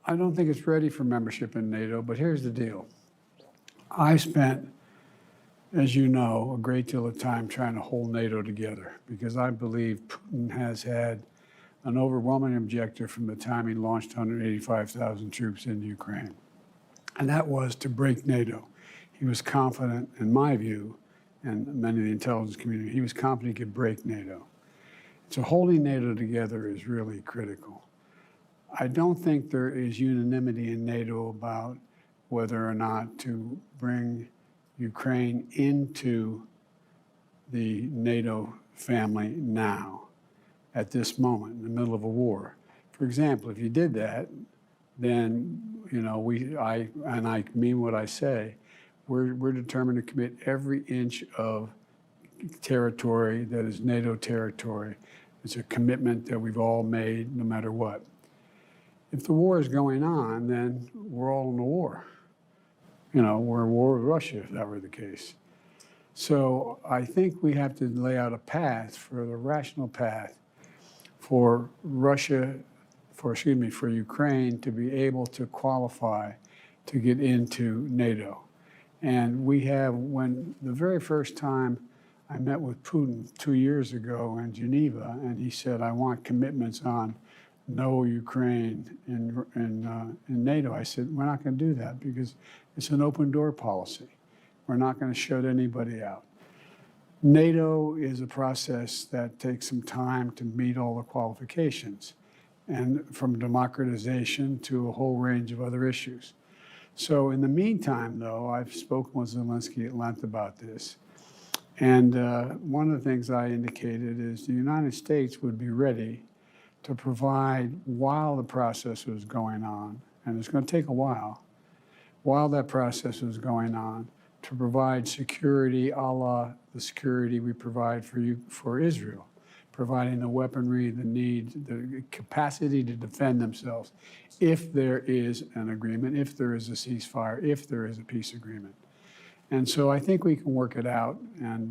I don't think it's ready for membership in NATO, but here's the deal. I spent, as you know, a great deal of time trying to hold NATO together because I believe Putin has had an overwhelming objective from the time he launched 185,000 troops into Ukraine, and that was to break NATO. He was confident, in my view, and many of the intelligence community, he was confident he could break NATO. So holding NATO together is really critical. I don't think there is unanimity in NATO about whether or not to bring Ukraine into the NATO family now, at this moment, in the middle of a war. For example, if you did that, then, you know, I mean what I say, we're determined to commit every inch of territory that is NATO territory. It's a commitment that we've all made no matter what. If the war is going on, then we're all in a war. You know, we're in war with Russia, if that were the case. So I think we have to lay out a path, for the rational path, for for Ukraine to be able to qualify to get into NATO. And we have, when the very first time I met with Putin 2 years ago in Geneva, and he said, I want commitments on no Ukraine in NATO. I said, we're not going to do that because it's an open door policy. We're not going to shut anybody out. NATO is a process that takes some time to meet all the qualifications, and from democratization to a whole range of other issues. So in the meantime, though, I've spoken with Zelensky at length about this. And one of the things I indicated is the United States would be ready to provide, while the process was going on, and it's going to take a while that process was going on, to provide security a la the security we provide for Israel, providing the weaponry, the capacity to defend themselves if there is an agreement, if there is a ceasefire, if there is a peace agreement. And so I think we can work it out,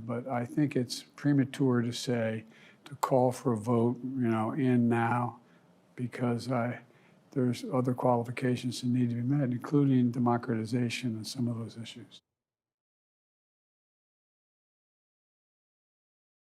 but I think it's premature to call for a vote, you know, in now, because there's other qualifications that need to be met, including democratization and some of those issues.